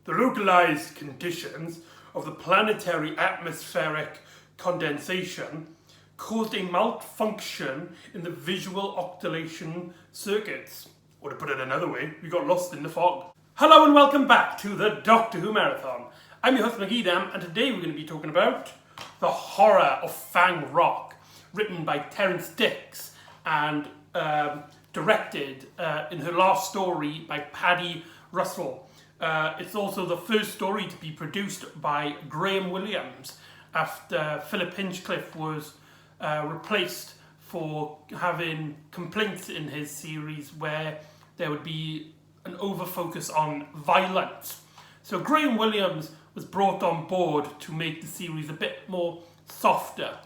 The localized conditions of the planetary atmospheric condensation caused a malfunction in the visual occultation circuits. Or to put it another way, we got lost in the fog. Hello and welcome back to the Doctor Who Marathon. I'm your host McEdam, and today we're going to be talking about The Horror of Fang Rock, written by Terrance Dicks and directed in her last story by Paddy Russell. It's also the first story to be produced by Graham Williams after Philip Hinchcliffe was replaced for having complaints in his series where there would be an over-focus on violence. So Graham Williams was brought on board to make the series a bit more softer.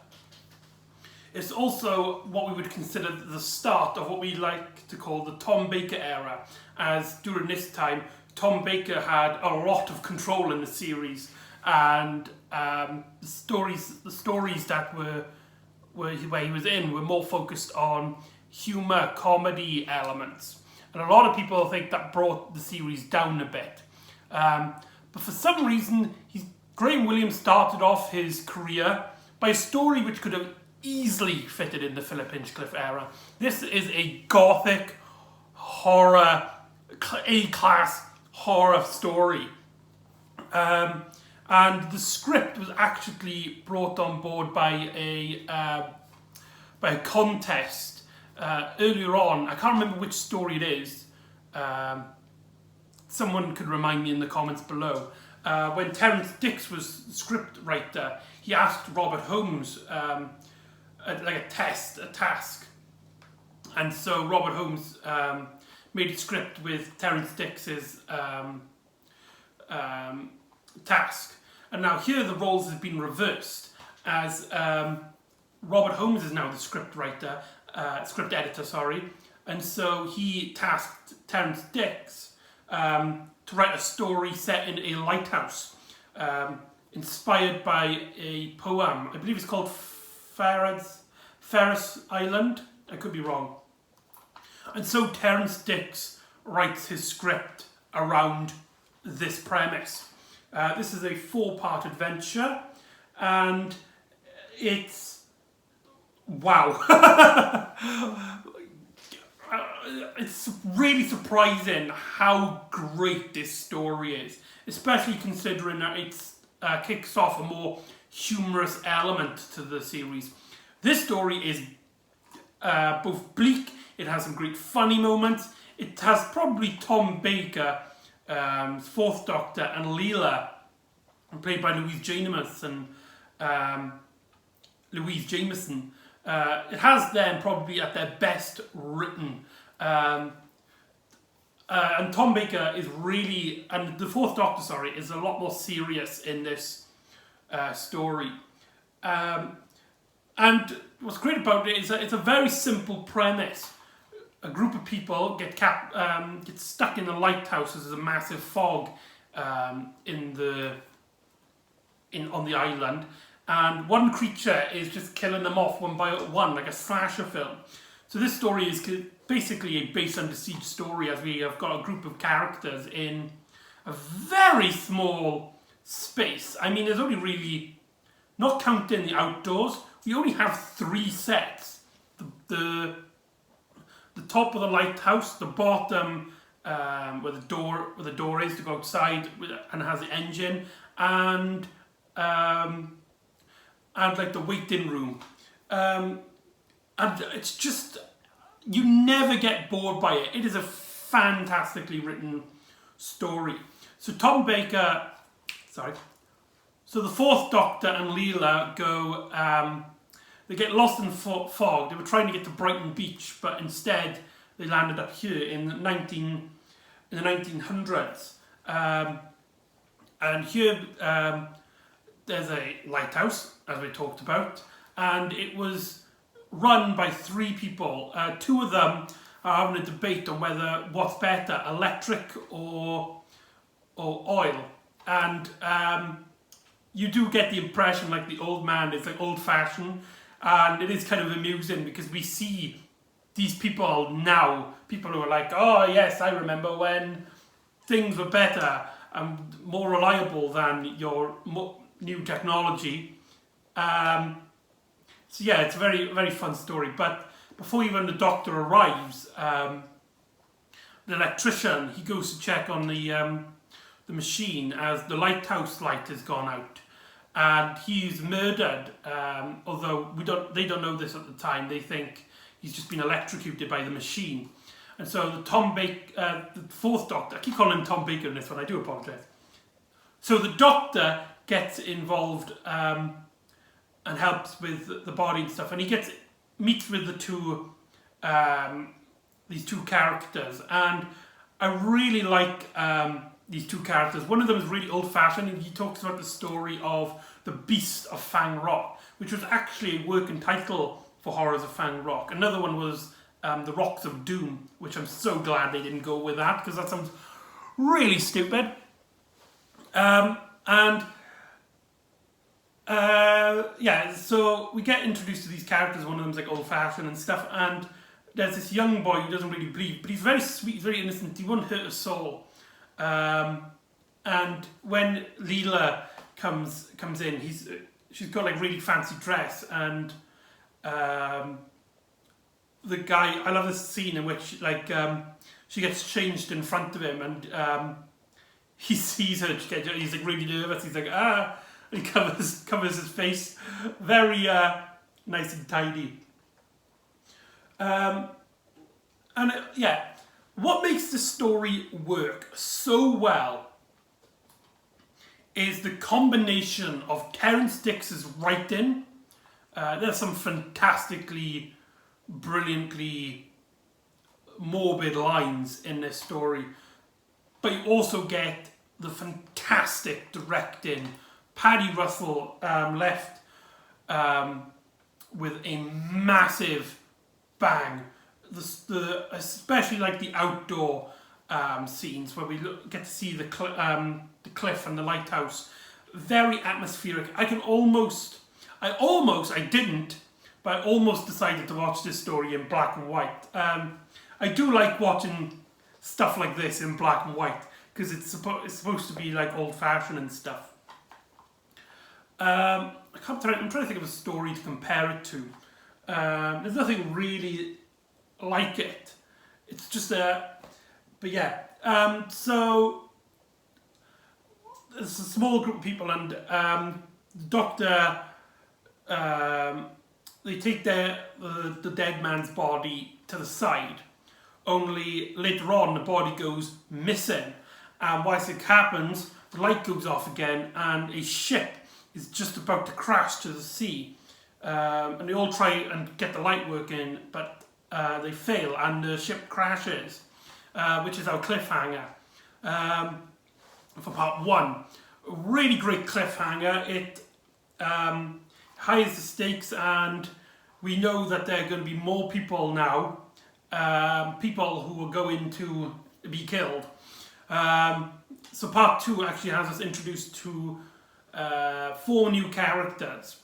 It's also what we would consider the start of what we like to call the Tom Baker era, as during this time Tom Baker had a lot of control in the series, and the stories that were where he was in were more focused on humour, comedy elements, and a lot of people think that brought the series down a bit. But for some reason, Graham Williams started off his career by a story which could have easily fitted in the Philip Hinchcliffe era. This is a gothic horror, A-class horror story. And the script was actually brought on board by a contest earlier on. I can't remember which story it is. Someone could remind me in the comments below. When Terrance Dicks was script writer, he asked Robert Holmes a task, and so Robert Holmes made a script with Terrance Dicks's task. And now here the roles have been reversed, as Robert Holmes is now the script editor, and so he tasked Terrance Dicks to write a story set in a lighthouse, inspired by a poem. I believe it's called Ferris Island. I could be wrong. And so Terrance Dicks writes his script around this premise. This is a 4-part adventure, and it's wow. It's really surprising how great this story is, especially considering that it kicks off a more humorous element to the series. This story is both bleak, it has some great funny moments, it has probably Tom Baker, Fourth Doctor, and Leela, played by Louise Jameson. It has them probably at their best written. And Tom Baker is really, and the Fourth Doctor, is a lot more serious in this story. And what's great about it is that it's a very simple premise. A group of people get stuck in a lighthouse as there's a massive fog on the island, and one creature is just killing them off one by one, like a slasher film. So this story is basically a base under siege story, as we have got a group of characters in a very small space. I mean, there's only really, not counting the outdoors, we only have 3 sets. The top of the lighthouse, the bottom where the door is to go outside and has the engine, and like the waiting room, and it's just, you never get bored by it. It is a fantastically written story. So Tom Baker, so the Fourth Doctor and Leela go, they get lost in fog. They were trying to get to Brighton Beach, but instead they landed up here in the 1900s. And here there's a lighthouse, as we talked about, and it was run by 3 people. 2 of them are having a debate on what's better, electric or oil. And you do get the impression like the old man is like old-fashioned, and it is kind of amusing because we see these people now, people who are like, oh yes, I remember when things were better, more reliable than your new technology. So yeah, it's a very, very fun story. But before even the doctor arrives, the electrician, he goes to check on the machine as the lighthouse light has gone out, and he's murdered. Although they don't know this at the time. They think he's just been electrocuted by the machine. And so the fourth doctor, I keep calling him Tom Baker in this one, I do apologise. So the doctor gets involved and helps with the body and stuff, and he meets with these two characters, and I really like these two characters. One of them is really old-fashioned, and he talks about the story of the Beast of Fang Rock, which was actually a working title for Horrors of Fang Rock. Another one was The Rocks of Doom, which I'm so glad they didn't go with that, because that sounds really stupid. Yeah, so we get introduced to these characters. One of them's like old-fashioned and stuff, and there's this young boy who doesn't really believe, but he's very sweet, he's very innocent, he won't hurt a soul. And when Leela comes in, she's got like really fancy dress, and the guy, I love this scene in which like she gets changed in front of him, and he sees her, he's like really nervous, he's like and he covers his face, very nice and tidy. Yeah, what makes the story work so well is the combination of Terrance Dicks's writing. There's some fantastically, brilliantly morbid lines in this story, but you also get the fantastic directing. Paddy Russell left with a massive bang. Especially like the outdoor scenes where we get to see the cliff and the lighthouse. Very atmospheric. I didn't, but I almost decided to watch this story in black and white. I do like watching stuff like this in black and white, because it's supposed to be like old-fashioned and stuff. I'm trying to think of a story to compare it to. There's nothing really like it. It's just but yeah. So there's a small group of people, and the doctor, they take the dead man's body to the side. Only later on, the body goes missing, and whilst it happens, the light goes off again, and a ship is just about to crash to the sea. And they all try and get the light working, but they fail, and the ship crashes, which is our cliffhanger for part one. A really great cliffhanger. It highs the stakes, and we know that there are going to be more people now, people who are going to be killed. So part two actually has us introduced to 4 new characters.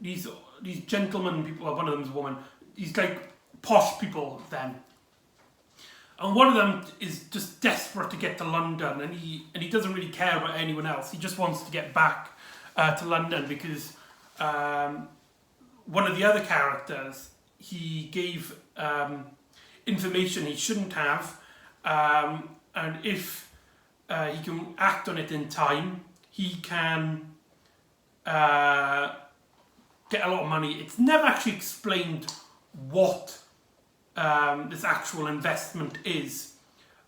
These gentlemen people, one of them is a woman, these like posh people then. And one of them is just desperate to get to London, and he doesn't really care about anyone else. He just wants to get back to London because one of the other characters, he gave information he shouldn't have, and if he can act on it in time, he can get a lot of money. It's never actually explained what this actual investment is,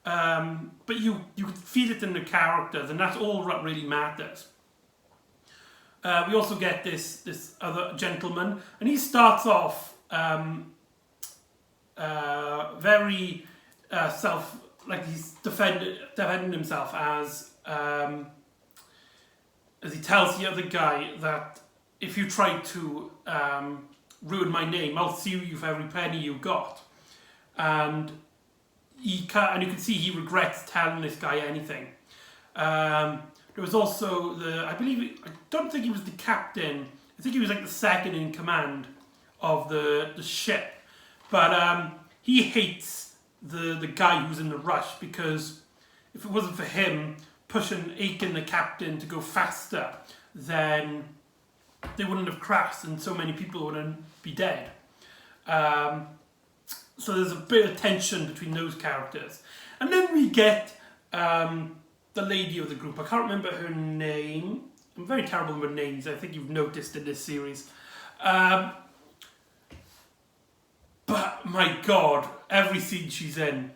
but you can feel it in the characters, and that's all that really matters. We also get this other gentleman, and he starts off very he's defending himself as he tells the other guy that if you try to ruin my name, I'll sue you for every penny you got. And you can see he regrets telling this guy anything. There was also I don't think he was the captain. I think he was like the second in command of the ship. But he hates the guy who's in the rush because if it wasn't for him pushing Aiken, the captain, to go faster, then they wouldn't have crashed and so many people wouldn't be dead. So there's a bit of tension between those characters. And then we get the lady of the group. I can't remember her name. I'm very terrible with names. I think you've noticed in this series. But my God, every scene she's in,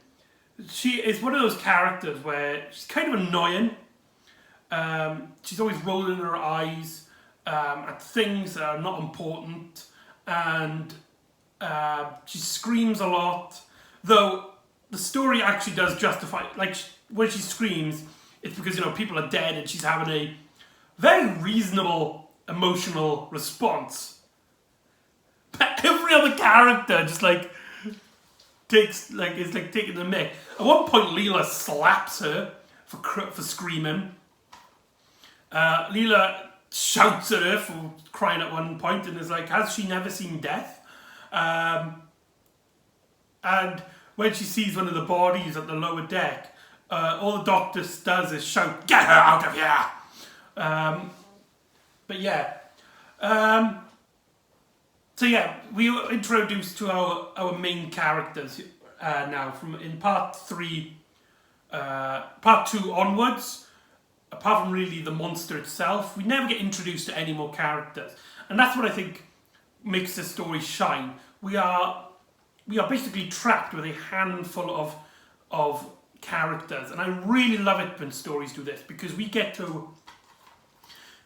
she is one of those characters where she's kind of annoying. She's always rolling her eyes at things that are not important, and she screams a lot. Though the story actually does justify, like when she screams, it's because people are dead and she's having a very reasonable emotional response. But every other character just is taking the mick. At one point, Leela slaps her for screaming. Leela shouts at her for crying at one point and is like, has she never seen death? And when she sees one of the bodies at the lower deck, all the doctor does is shout, "Get her out of here!" But yeah. So yeah, we were introduced to our main characters now in part 3, part 2 onwards. Apart from really the monster itself, we never get introduced to any more characters, and that's what I think makes the story shine. We are basically trapped with a handful of characters, and I really love it when stories do this, because we get to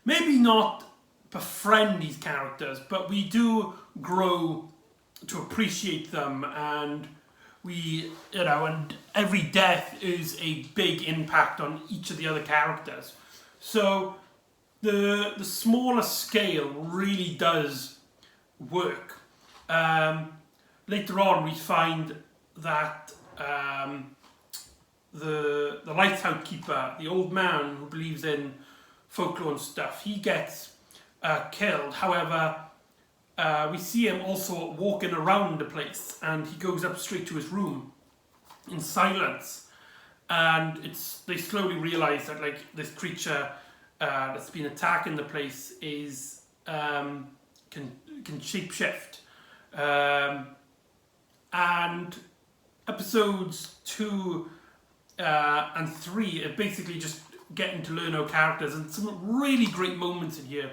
maybe not befriend these characters, but we do grow to appreciate them, and and every death is a big impact on each of the other characters. So the smaller scale really does work. Later on, we find that the lighthouse keeper, the old man who believes in folklore and stuff, he gets killed. However, we see him also walking around the place, and he goes up straight to his room in silence. And they slowly realise that this creature that's been attacking the place can shapeshift. And episodes 2 and 3 are basically just getting to learn our characters, and some really great moments in here.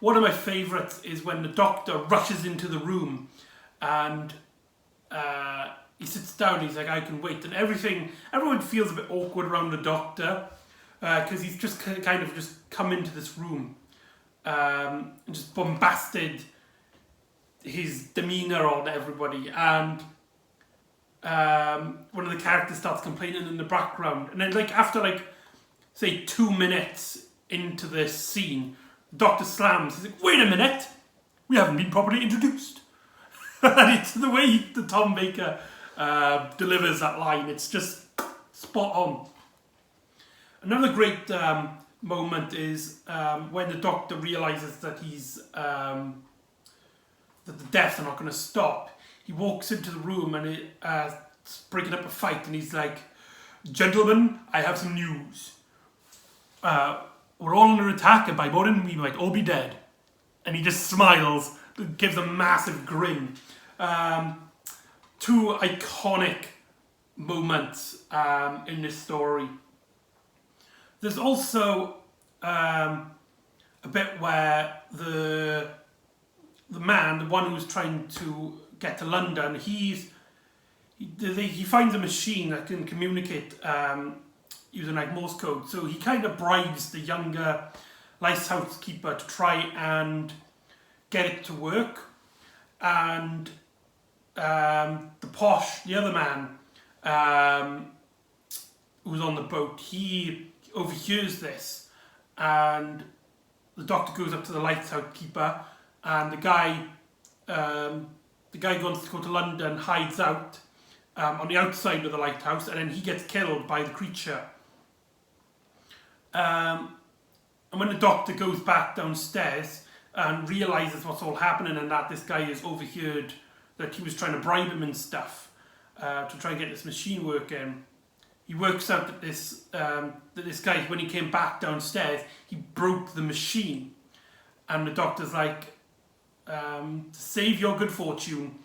One of my favourites is when the doctor rushes into the room and he sits down, he's like, "I can wait," and everyone feels a bit awkward around the doctor because he's just kind of just come into this room and just bombasted his demeanour on everybody, and one of the characters starts complaining in the background, and then after say 2 minutes into this scene, the doctor slams. He's like, "Wait a minute, we haven't been properly introduced." And it's the way that Tom Baker delivers that line. It's just spot on. Another great moment is when the doctor realises that that the deaths are not going to stop. He walks into the room and it's breaking up a fight, and he's like, "Gentlemen, I have some news. We're all under attack, and by morning we might all be dead." And he just smiles, gives a massive grin. 2 iconic moments in this story. There's also a bit where the man, the one who's trying to get to London, he finds a machine that can communicate using Morse code. So he kind of bribes the younger lighthouse keeper to try and get it to work. And the other man who's on the boat, he overhears this, and the doctor goes up to the lighthouse keeper, and the guy wants to go to London, hides out on the outside of the lighthouse, and then he gets killed by the creature. And when the doctor goes back downstairs and realises what's all happening, and that this guy has overheard that he was trying to bribe him and stuff to try and get this machine working, he works out that this guy, when he came back downstairs, he broke the machine. And the doctor's like, to save your good fortune,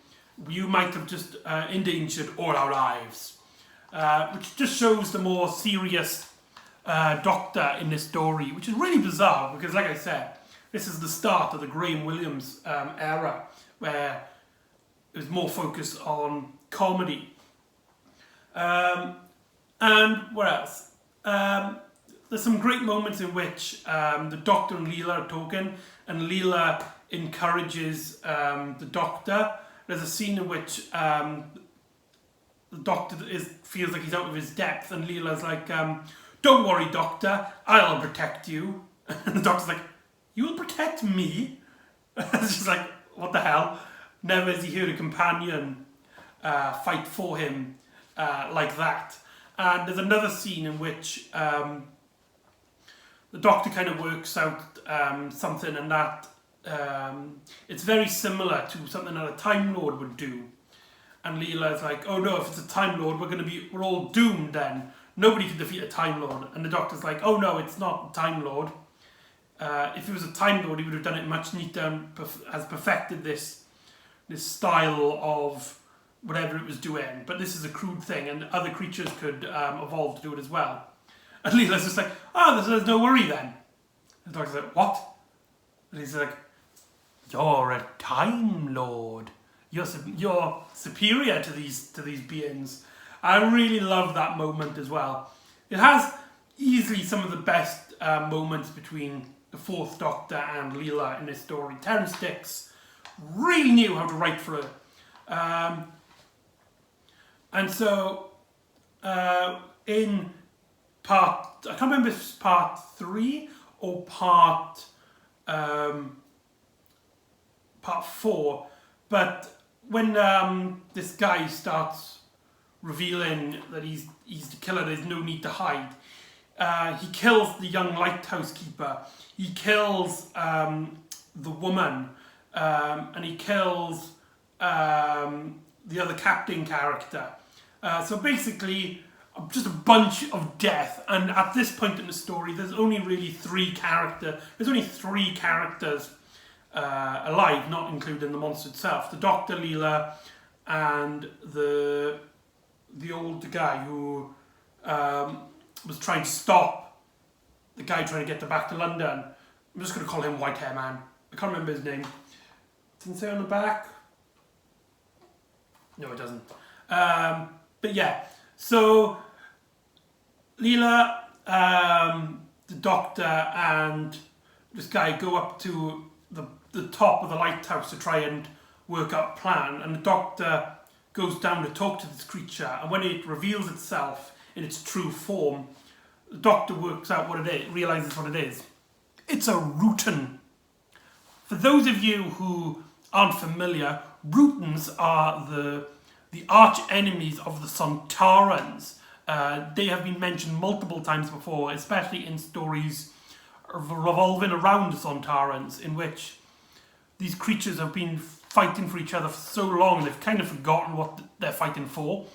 you might have just endangered all our lives. Which just shows the more serious doctor in this story, which is really bizarre because, like I said, this is the start of the Graham Williams era, where it was more focused on comedy. And what else? There's some great moments in which the Doctor and Leela are talking, and Leela encourages the Doctor. There's a scene in which the Doctor feels like he's out of his depth, and Leela's like, don't worry, Doctor, I'll protect you. And the Doctor's like, you will protect me? It's just like, what the hell? Never has he heard a companion fight for him like that. And there's another scene in which the Doctor kind of works out something, and that it's very similar to something that a Time Lord would do. And Leela's like, oh no, if it's a Time Lord, we're all doomed then. Nobody can defeat a Time Lord. And the Doctor's like, oh no, it's not a Time Lord. If it was a Time Lord, he would have done it much neater and has perfected this style of whatever it was doing. But this is a crude thing, and other creatures could evolve to do it as well. And Leela's just like, oh, there's no worry then. And the Doctor's like, what? And he's like, you're a Time Lord. You're superior to these beings. I really love that moment as well. It has easily some of the best moments between the Fourth Doctor and Leela in this story. Terrance Dicks really knew how to write for her. And so, in part, I can't remember if it's part 3 or part 4, but when this guy starts revealing that he's the killer, there's no need to hide. He kills the young lighthouse keeper. He kills the woman, and he kills the other captain character. So basically, just a bunch of death. And at this point in the story, there's only really 3 characters. There's only 3 characters alive, not including the monster itself. The Doctor, Leela, and the old guy who was trying to stop the guy trying to get back to London. I'm just going to call him White Hair Man. I can't remember his name. Doesn't say on the back. No, it doesn't. But yeah, so Leela, the Doctor, and this guy go up to the top of the lighthouse to try and work out a plan, and the Doctor goes down to talk to this creature, and when it reveals itself in its true form, the Doctor works out what it is, realises what it is. It's a Rutan. For those of you who aren't familiar, Rutans are the arch enemies of the Sontarans. They have been mentioned multiple times before, especially in stories revolving around the Sontarans, in which these creatures have been fighting for each other for so long they've kind of forgotten what they're fighting for.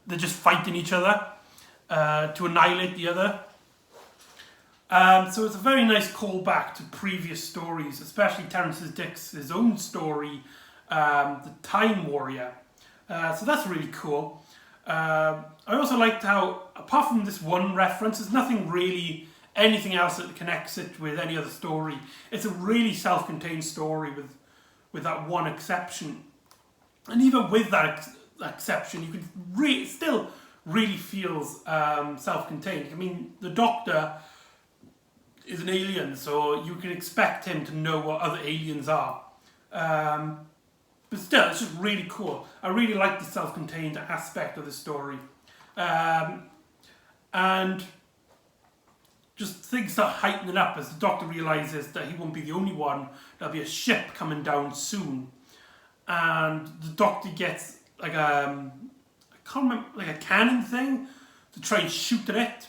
They're just fighting each other to annihilate the other. So it's a very nice callback to previous stories, especially Terrance Dicks' own story, The Time Warrior. So that's really cool. I also liked how, apart from this one reference, there's nothing really, anything else that connects it with any other story. It's a really self-contained story with that one exception. And even with that exception, you could still really feels self-contained. I mean, the Doctor is an alien, so you can expect him to know what other aliens are. But still, it's just really cool. I really like the self-contained aspect of the story. And just things start heightening up as the Doctor realises that he won't be the only one. There'll be a ship coming down soon. And the Doctor gets like I can't remember, like a cannon thing to try and shoot at it.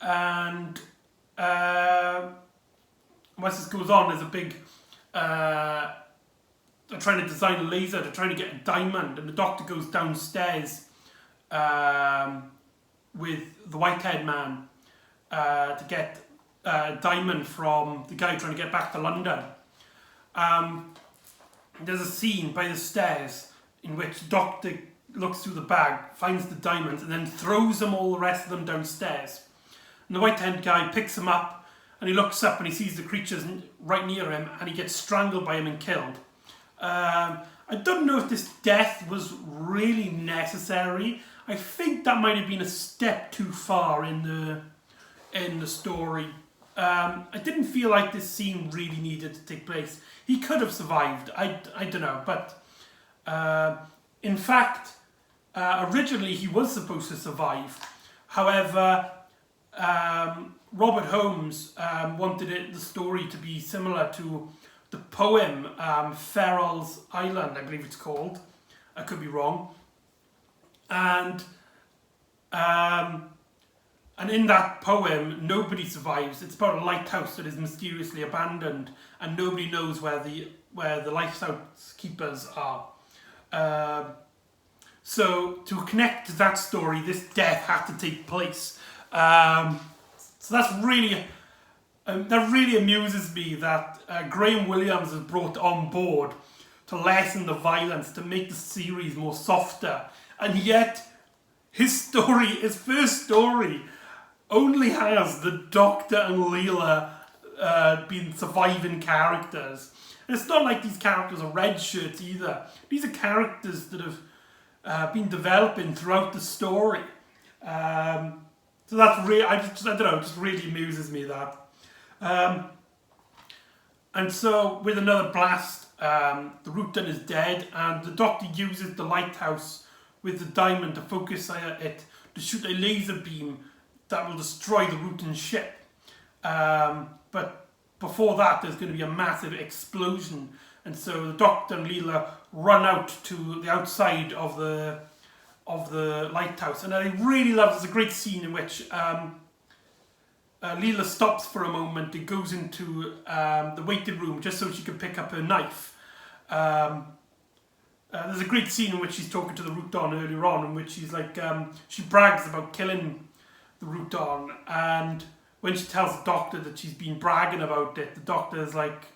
And once this goes on, there's a big they're trying to design a laser, they're trying to get a diamond, and the Doctor goes downstairs with the white-haired man to get diamond from the guy trying to get back to London. There's a scene by the stairs in which the doctor looks through the bag, finds the diamonds, and then throws them all the rest of them downstairs. And the white-haired guy picks them up, and he looks up and he sees the creatures right near him, and he gets strangled by him and killed. I don't know if this death was really necessary. I think that might have been a step too far in the story. I didn't feel like this scene really needed to take place. He could have survived. I don't know, but in fact, originally he was supposed to survive. However, Robert Holmes wanted the story to be similar to the poem Ferrell's Island, I believe it's called. I could be wrong. And in that poem, nobody survives. It's about a lighthouse that is mysteriously abandoned, and nobody knows where the lighthouse keepers are. So to connect to that story, this death had to take place. So that's really that really amuses me that Graham Williams is brought on board to lessen the violence, to make the series more softer, and yet his first story, only has the Doctor and Leela being surviving characters. And it's not like these characters are red shirts either. These are characters that have been developing throughout the story. So that's really, I don't know, it just really amuses me that. And so with another blast, the Rutan is dead, and the Doctor uses the lighthouse with the diamond to focus it to shoot a laser beam that will destroy the Rutan ship. But before that, there's going to be a massive explosion, and so the Doctor and Leela run out to the outside of the lighthouse. And I really love, there's a great scene in which Leela stops for a moment and goes into the waiting room just so she can pick up her knife. There's a great scene in which she's talking to the Rutan earlier on, in which she's like, she brags about killing the Rutan, and when she tells the Doctor that she's been bragging about it, the Doctor's like,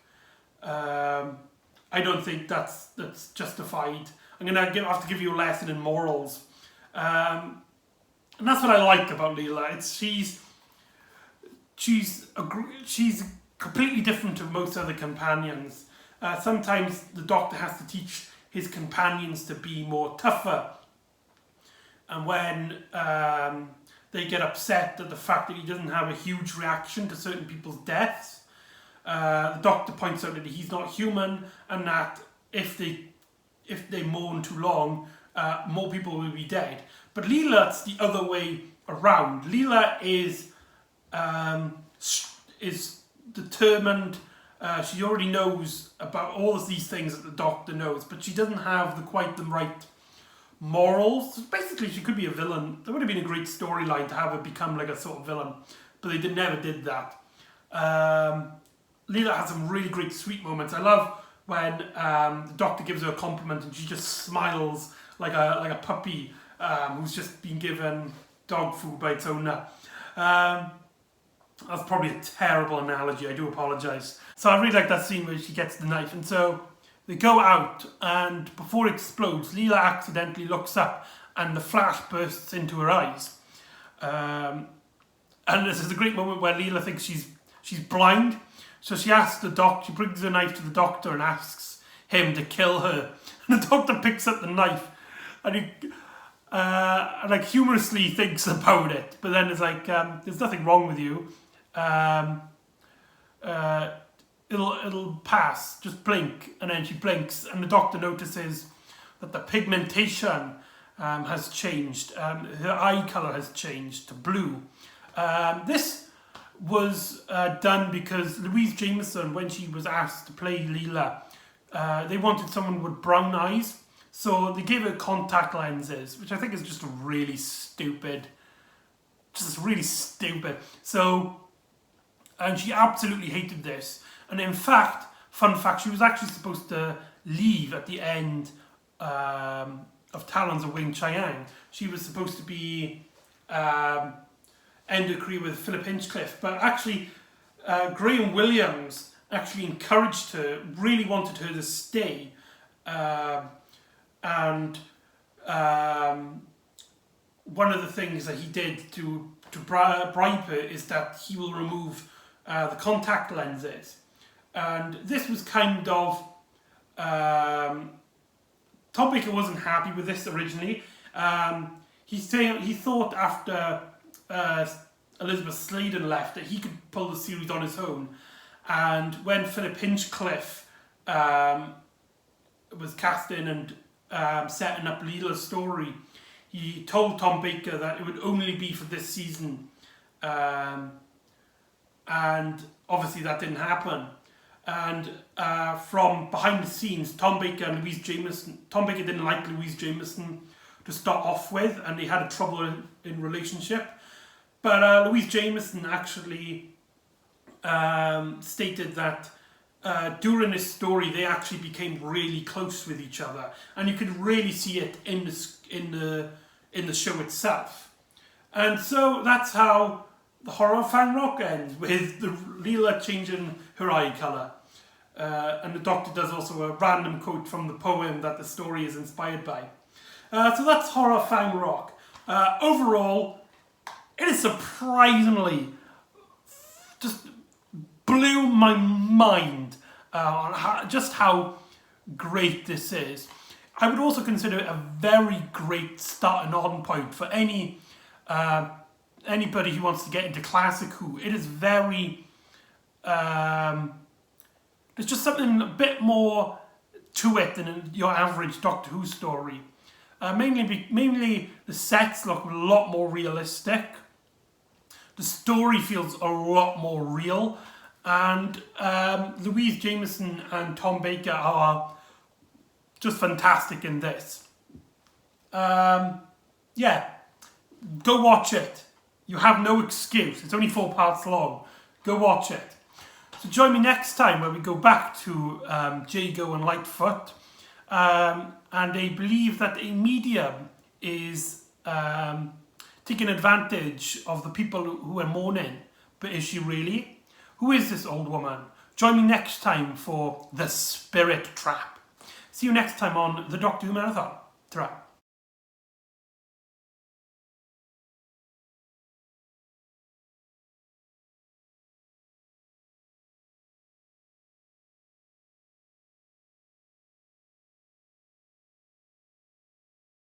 I don't think that's justified. I'm gonna have to give you a lesson in morals. And that's what I like about Leela. She's completely different to most other companions. Sometimes the Doctor has to teach his companions to be more tougher, and when they get upset at the fact that he doesn't have a huge reaction to certain people's deaths, the Doctor points out that he's not human, and that if they mourn too long, more people will be dead. But Leela's the other way around. Leela is determined. She already knows about all of these things that the Doctor knows, but she doesn't have quite the right morals. Basically, she could be a villain. There would have been a great storyline to have her become like a sort of villain, but they never did that. Leela has some really great sweet moments. I love when the Doctor gives her a compliment and she just smiles like a puppy who's just been given dog food by its owner. That's probably a terrible analogy, I do apologise. So I really like that scene where she gets the knife, and so they go out, and before it explodes, Leela accidentally looks up and the flash bursts into her eyes. And this is a great moment where Leela thinks she's blind, so she asks the Doctor, she brings the knife to the Doctor and asks him to kill her. And the Doctor picks up the knife and he like humorously thinks about it, but then it's like, there's nothing wrong with you. It'll pass, just blink. And then she blinks, and the Doctor notices that the pigmentation has changed. Her eye colour has changed to blue. This was done because Louise Jameson, when she was asked to play Leela, they wanted someone with brown eyes, so they gave her contact lenses, which I think is just really stupid. So, and she absolutely hated this. And in fact, fun fact, she was actually supposed to leave at the end of Talons of Wing Chiang. She was supposed to be end her career with Philip Hinchcliffe. But actually, Graham Williams actually encouraged her, really wanted her to stay, and one of the things that he did to bribe her is that he will remove the contact lenses. And this was kind of... Tom Baker wasn't happy with this originally. He thought after Elizabeth Sladen left that he could pull the series on his own. And when Philip Hinchcliffe was cast in and setting up Leela's story, he told Tom Baker that it would only be for this season. And obviously that didn't happen. And from behind the scenes, Tom Baker didn't like Louise Jameson to start off with, and they had a trouble in relationship. But Louise Jameson actually stated that during this story they actually became really close with each other, and you could really see it in the show itself. And so that's how the horror of Fang Rock ends, with Leela changing her eye colour. And the Doctor does also a random quote from the poem that the story is inspired by. So that's Horror of Fang Rock. Overall, it is surprisingly just blew my mind on just how great this is. I would also consider it a very great starting on point for anybody who wants to get into classic Who. It is very... there's just something a bit more to it than your average Doctor Who story. Mainly the sets look a lot more realistic. The story feels a lot more real. And Louise Jameson and Tom Baker are just fantastic in this. Yeah, go watch it. You have no excuse. It's only 4 parts long. Go watch it. So join me next time where we go back to Jago and Lightfoot. And they believe that a medium is taking advantage of the people who are mourning. But is she really? Who is this old woman? Join me next time for The Spirit Trap. See you next time on the Doctor Who Marathon. Ta-ra.